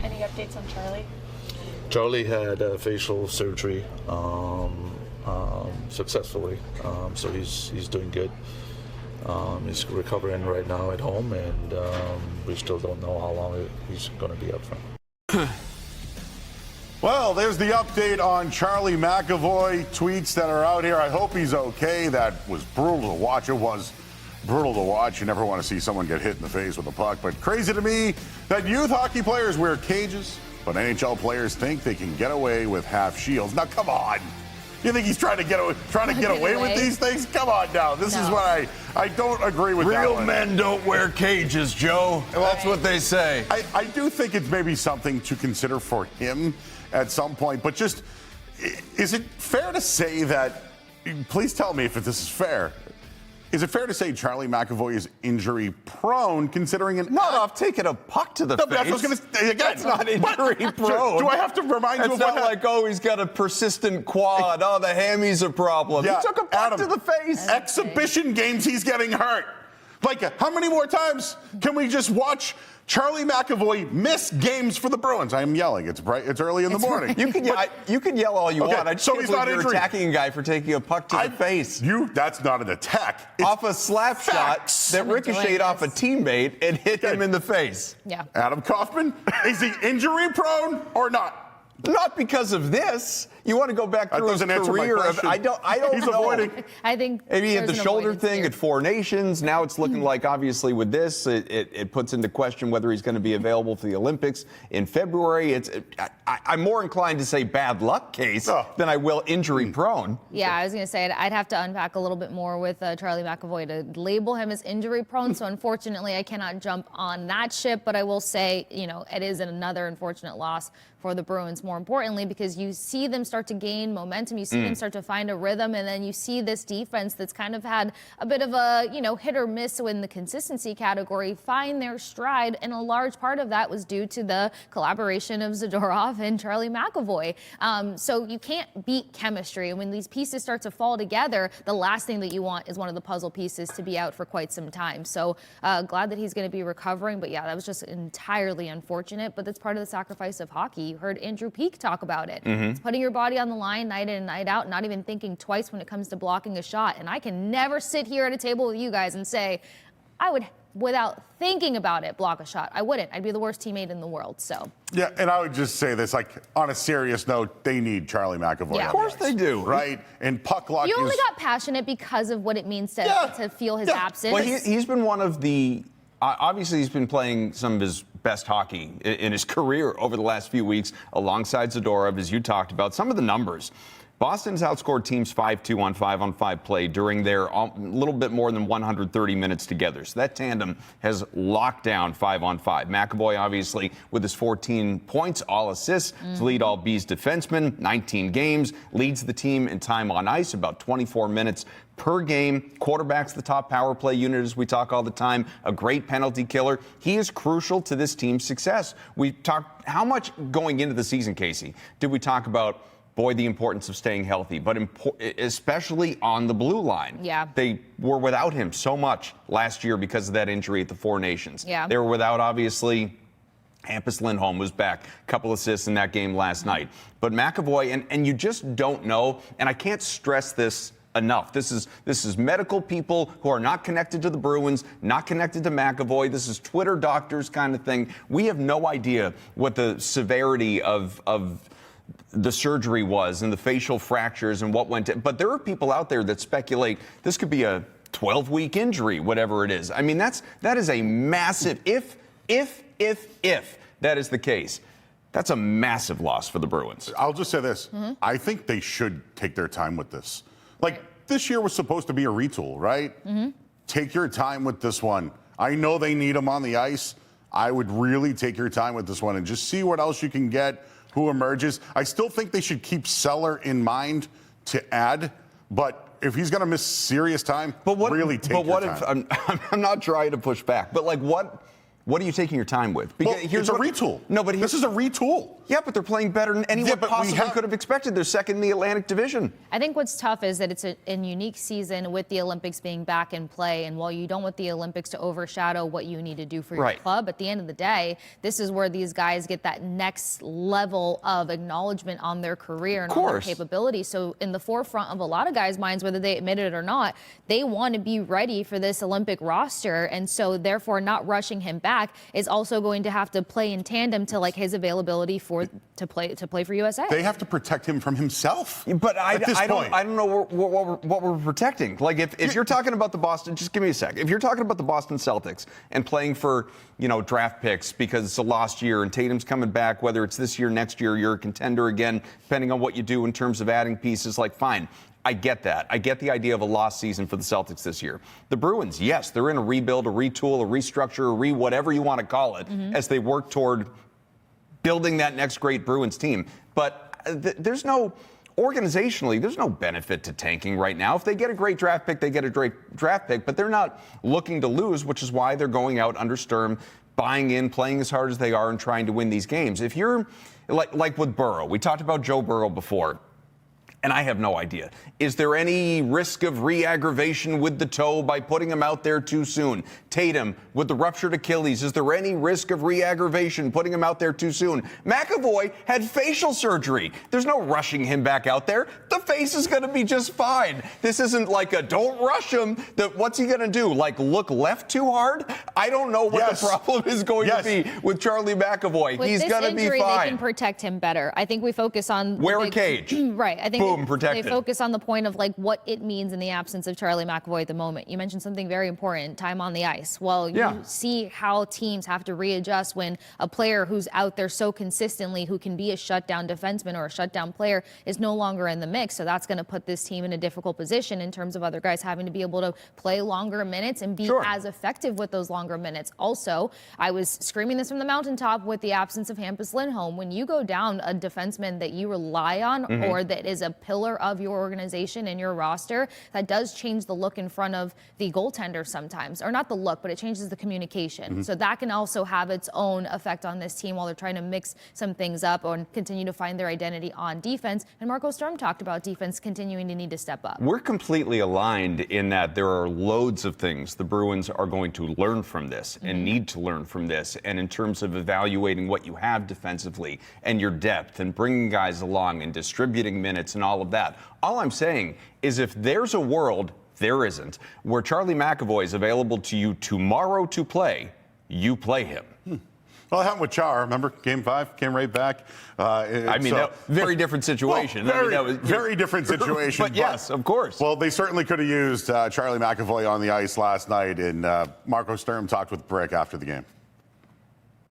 Any updates on Charlie? Charlie had facial surgery successfully, so he's doing good. He's recovering right now at home, and we still don't know how long he's going to be out for. Well, there's the update on Charlie McAvoy. Tweets that are out here. I hope he's okay. That was brutal to watch. It was brutal to watch. You never want to see someone get hit in the face with a puck. But crazy to me that youth hockey players wear cages, but NHL players think they can get away with half shields. Now, come on. You think he's trying to get away with these things? Come on now. This is what I don't agree with. Real men don't wear cages, Joe. That's what they say. I do think it's maybe something to consider for him at some point. But just, is it fair to say that, please tell me if this is fair, is it fair to say Charlie McAvoy is injury prone, considering not off taking a puck to the face? That's what I was going to say. Again, that's not injury prone. Do I have to remind you of what? It's not like, oh, he's got a persistent quad. Oh, the hammy's a problem. Yeah, he took a puck to the face. Exhibition games, he's getting hurt. Like, how many more times can we just watch Charlie McAvoy miss games for the Bruins? I am yelling. It's bright. It's early in the morning. You can yell all you want. I just can't believe you're attacking a guy for taking a puck to the face. That's not an attack. It's off a slap shot that ricocheted off a teammate and hit him in the face. Yeah. Adam Kaufman, is he injury prone or not? Not because of this. You want to go back through his career. I don't He's know. Avoiding. I think maybe he had the shoulder thing at Four Nations. Now it's looking like, obviously, with this, it puts into question whether he's going to be available for the Olympics in February. I'm more inclined to say bad luck case than I will injury prone. Yeah, I was going to say I'd have to unpack a little bit more with Charlie McAvoy to label him as injury prone. So unfortunately, I cannot jump on that ship. But I will say, it is another unfortunate loss for the Bruins, more importantly, because you see them start to gain momentum. You see them start to find a rhythm, and then you see this defense that's kind of had a bit of a, hit or miss in the consistency category find their stride, and a large part of that was due to the collaboration of Zadorov and Charlie McAvoy. So you can't beat chemistry, and when these pieces start to fall together, the last thing that you want is one of the puzzle pieces to be out for quite some time. So glad that he's going to be recovering, but yeah, that was just entirely unfortunate, but that's part of the sacrifice of hockey. You heard Andrew Peak talk about it. It's putting your body on the line night in and night out, not even thinking twice when it comes to blocking a shot. And I can never sit here at a table with you guys and say, I would, without thinking about it, block a shot. I wouldn't. I'd be the worst teammate in the world. So. Yeah, and I would just say this, on a serious note, they need Charlie McAvoy. Yeah. Of course they do. Right? And puck luck You only got passionate because of what it means to feel his absence. Well, he's been one of the... obviously, he's been playing some of his best hockey in his career over the last few weeks alongside Zadorov, as you talked about. Some of the numbers. Boston's outscored teams 5-2 on 5-on-5 play during their little bit more than 130 minutes together. So that tandem has locked down 5-on-5. McAvoy, obviously, with his 14 points, all assists, to lead all B's defensemen, 19 games, leads the team in time on ice, about 24 minutes per game. Quarterback's the top power play unit, as we talk all the time, a great penalty killer. He is crucial to this team's success. We talked how much going into the season, Kasey, did we talk about, boy, the importance of staying healthy, but especially on the blue line. Yeah. They were without him so much last year because of that injury at the Four Nations. Yeah. They were without, obviously, Hampus Lindholm was back, a couple assists in that game last night. But McAvoy, and you just don't know, and I can't stress this enough. This is medical people who are not connected to the Bruins, not connected to McAvoy. This is Twitter doctors kind of thing. We have no idea what the severity of the surgery was and the facial fractures and what went to, but there are people out there that speculate this could be a 12-week injury, whatever it is. I mean, that is a massive, if that is the case, that's a massive loss for the Bruins. I'll just say this. I think they should take their time with this. Like, this year was supposed to be a retool, right? Take your time with this one. I know they need him on the ice. I would really take your time with this one and just see what else you can get, who emerges. I still think they should keep Seller in mind to add, but if he's going to miss serious time, really take your time. If I'm not trying to push back, but like what What are you taking your time with? Well, it's a retool. No, but this is a retool. Yeah, but they're playing better than anyone possibly could have expected. They're second in the Atlantic Division. I think what's tough is that it's a unique season with the Olympics being back in play. And while you don't want the Olympics to overshadow what you need to do for your club, at the end of the day, this is where these guys get that next level of acknowledgement on their career and on their capability. So in the forefront of a lot of guys' minds, whether they admit it or not, they want to be ready for this Olympic roster. And so therefore not rushing him back is also going to have to play in tandem to like his availability to play for USA. They have to protect him from himself. But I don't know what we're protecting. Like if you're talking about the Boston, just give me a sec. If you're talking about the Boston Celtics and playing for, draft picks because it's a lost year and Tatum's coming back, whether it's this year, next year, you're a contender again, depending on what you do in terms of adding pieces, like fine. I get that. I get the idea of a lost season for the Celtics this year. The Bruins, yes, they're in a rebuild, a retool, a restructure, whatever you want to call it, as they work toward building that next great Bruins team. But there's no benefit to tanking right now. If they get a great draft pick, they get a great draft pick, but they're not looking to lose, which is why they're going out under Sturm, buying in, playing as hard as they are, and trying to win these games. If you're like with Burrow, we talked about Joe Burrow before. And I have no idea. Is there any risk of re-aggravation with the toe by putting him out there too soon? Tatum, with the ruptured Achilles, is there any risk of re-aggravation putting him out there too soon? McAvoy had facial surgery. There's no rushing him back out there. The face is going to be just fine. This isn't like a don't rush him. What's he going to do? Like look left too hard? I don't know what the problem is going to be with Charlie McAvoy. He's going to be fine. They can protect him better. I think we focus on wear a cage. Right. I think protected. They focus on the point of like what it means in the absence of Charlie McAvoy at the moment. You mentioned something very important, time on the ice. Well, you see how teams have to readjust when a player who's out there so consistently, who can be a shutdown defenseman or a shutdown player, is no longer in the mix. So that's going to put this team in a difficult position in terms of other guys having to be able to play longer minutes and be as effective with those longer minutes. Also, I was screaming this from the mountaintop with the absence of Hampus Lindholm. When you go down a defenseman that you rely on or that is a pillar of your organization and your roster, that does change the look in front of the goaltender sometimes. Or not the look, but it changes the communication. So that can also have its own effect on this team while they're trying to mix some things up or continue to find their identity on defense. And Marco Sturm talked about defense continuing to need to step up. We're completely aligned in that there are loads of things the Bruins are going to learn from this and need to learn from this. And in terms of evaluating what you have defensively and your depth and bringing guys along and distributing minutes and all of that. All I'm saying is if there's a world, there isn't, where Charlie McAvoy is available to you tomorrow to play, you play him. Well, it happened with Char. Remember, Game 5 came right back. Very different situation. Very different situation. But yes, of course. Well, they certainly could have used Charlie McAvoy on the ice last night, and Marco Sturm talked with Brick after the game.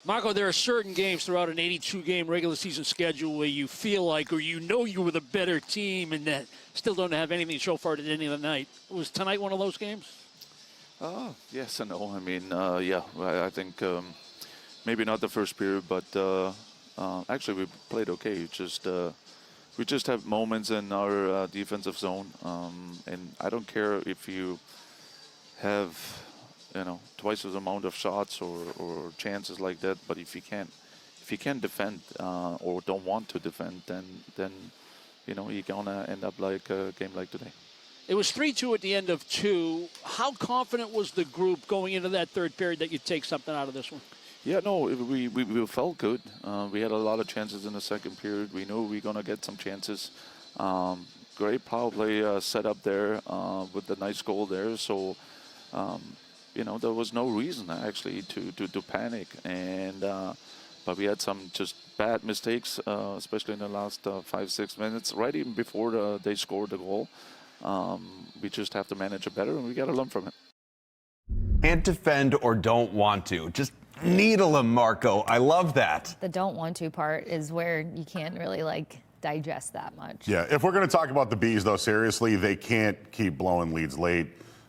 Marco, there are certain games throughout an 82-game regular season schedule where you feel like, or you know you were the better team and that still don't have anything to show for it at any of the night. Was tonight one of those games? Yes and no. I mean, I think maybe not the first period, but actually we played okay. We just have moments in our defensive zone, and I don't care if you have twice as amount of shots or chances like that. But if you can't defend or don't want to defend, then you're gonna end up like a game like today. It was 3-2 at the end of 2. How confident was the group going into that third period that you'd take something out of this one? Yeah, no, we felt good. We had a lot of chances in the second period. We knew we were gonna get some chances. Great power play set up there with the nice goal there. So. There was no reason actually to panic, and but we had some just bad mistakes, especially in the last 5-6 minutes, right even before they scored the goal. We just have to manage it better, and we got to learn from it. Can't defend or don't want to. Just needle them, Marco. I love that. The don't want to part is where you can't really digest that much. Yeah, if we're going to talk about the Bees, though, seriously, they can't keep blowing leads late.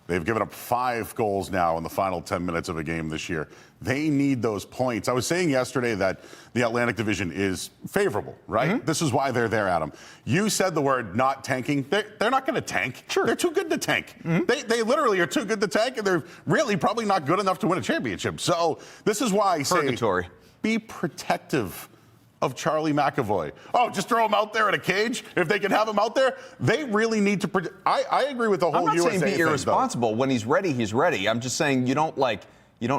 They've given up 5 goals now in the final 10 minutes of a game this year. They need those points. I was saying yesterday that the Atlantic Division is favorable, right? This is why they're there, Adam. You said the word not tanking. They're not going to tank. Sure. They're too good to tank. They literally are too good to tank, and they're really probably not good enough to win a championship. So this is why I say Purgatory. be protective of Charlie McAvoy. Oh, just throw him out there in a cage? If they can have him out there, they really need to. I agree with the whole I'm not USA saying be thing, irresponsible. When he's ready, he's ready. I'm just saying you don't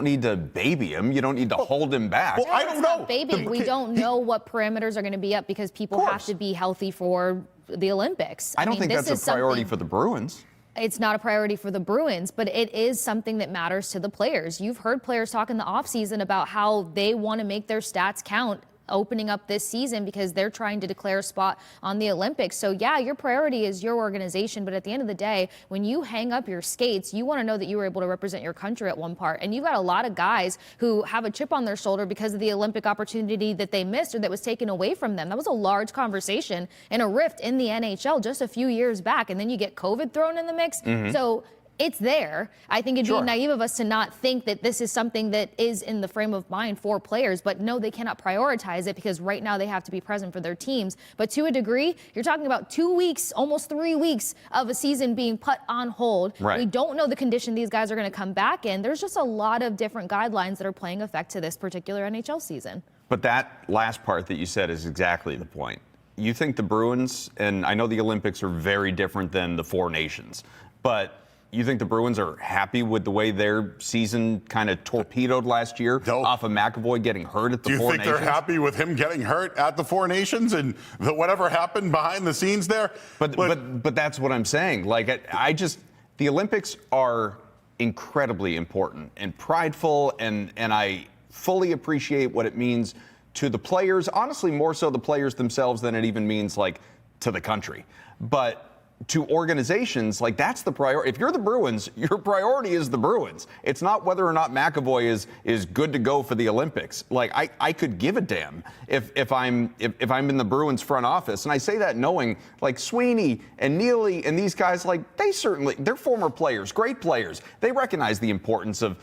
need to baby him. You don't need to hold him back. Well, I don't know. Baby, we don't know what parameters are going to be up because people have to be healthy for the Olympics. I don't think this that's is a priority something- for the Bruins. It's not a priority for the Bruins, but it is something that matters to the players. You've heard players talk in the offseason about how they want to make their stats count opening up this season because they're trying to declare a spot on the Olympics. So yeah, your priority is your organization, but at the end of the day, when you hang up your skates, you want to know that you were able to represent your country at one part. And you've got a lot of guys who have a chip on their shoulder because of the Olympic opportunity that they missed or that was taken away from them. That was a large conversation and a rift in the NHL just a few years back. And then you get COVID thrown in the mix. So it's there. I think it'd be naive of us to not think that this is something that is in the frame of mind for players, but no, they cannot prioritize it because right now they have to be present for their teams. But to a degree, you're talking about 2 weeks, almost 3 weeks of a season being put on hold. Right. We don't know the condition these guys are going to come back in. There's just a lot of different guidelines that are playing effect to this particular NHL season. But that last part that you said is exactly the point. You think the Bruins, and I know the Olympics are very different than the Four Nations, but you think the Bruins are happy with the way their season kind of torpedoed last year off of McAvoy getting hurt at the Four Nations? Do you think they're happy with him getting hurt at the Four Nations and whatever happened behind the scenes there? But that's what I'm saying. Like, the Olympics are incredibly important and prideful, and I fully appreciate what it means to the players, honestly, more so the players themselves than it even means, like, to the country. But to organizations, like, that's the priority. If you're the Bruins, your priority is the Bruins. It's not whether or not McAvoy is good to go for the Olympics. Like, I could give a damn if I'm in the Bruins front office. And I say that knowing, like, Sweeney and Neely and these guys, like, they're former players, great players. They recognize the importance of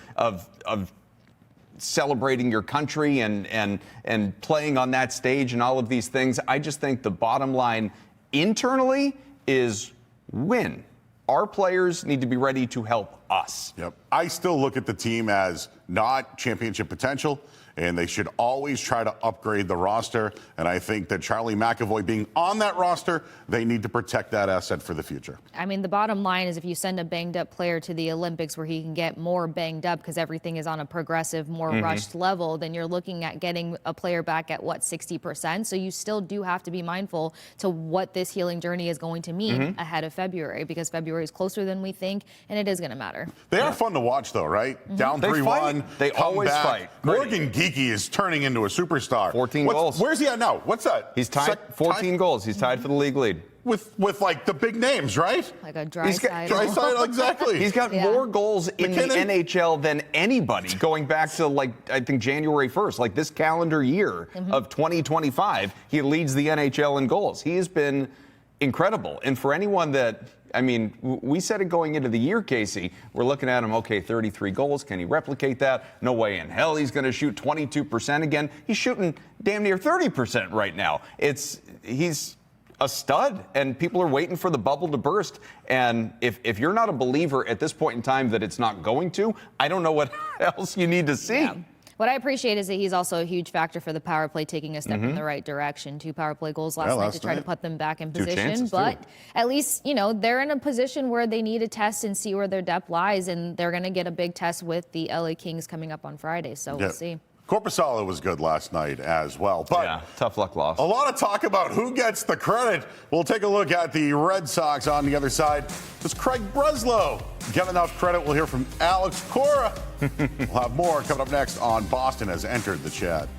celebrating your country and playing on that stage and all of these things. I just think the bottom line internally is win. Our players need to be ready to help us. Yep. I still look at the team as not championship potential, and they should always try to upgrade the roster. And I think that Charlie McAvoy being on that roster, they need to protect that asset for the future. I mean, the bottom line is if you send a banged-up player to the Olympics where he can get more banged up because everything is on a progressive, more rushed level, then you're looking at getting a player back at, 60%? So you still do have to be mindful to what this healing journey is going to mean ahead of February, because February is closer than we think, and it is going to matter. They are fun to watch, though, right? Down They 3-1. fight. They always fight. Morgan Geeky is turning into a superstar. 14 goals. Where's he at now? What's that? He's tied 14 goals. He's tied for the league lead. With like the big names, right? Like a Draisaitl. Draisaitl, exactly. He's got more goals in the McKinnon. NHL than anybody going back to, I think January 1st, like this calendar year of 2025. He leads the NHL in goals. He has been incredible. And for anyone that, we said it going into the year, Kasey. We're looking at him, 33 goals. Can he replicate that? No way in hell he's going to shoot 22% again. He's shooting damn near 30% right now. He's a stud, and people are waiting for the bubble to burst. And if you're not a believer at this point in time that it's not going to, I don't know what else you need to see. Yeah. What I appreciate is that he's also a huge factor for the power play taking a step in the right direction. 2 power play goals last night to try to put them back in position. But at least, they're in a position where they need to test and see where their depth lies, and they're going to get a big test with the LA Kings coming up on Friday. So we'll see. Korpisalo was good last night as well. But yeah, tough luck loss. A lot of talk about who gets the credit. We'll take a look at the Red Sox on the other side. Does Craig Breslow get enough credit? We'll hear from Alex Cora. We'll have more coming up next on Boston Has Entered the Chat.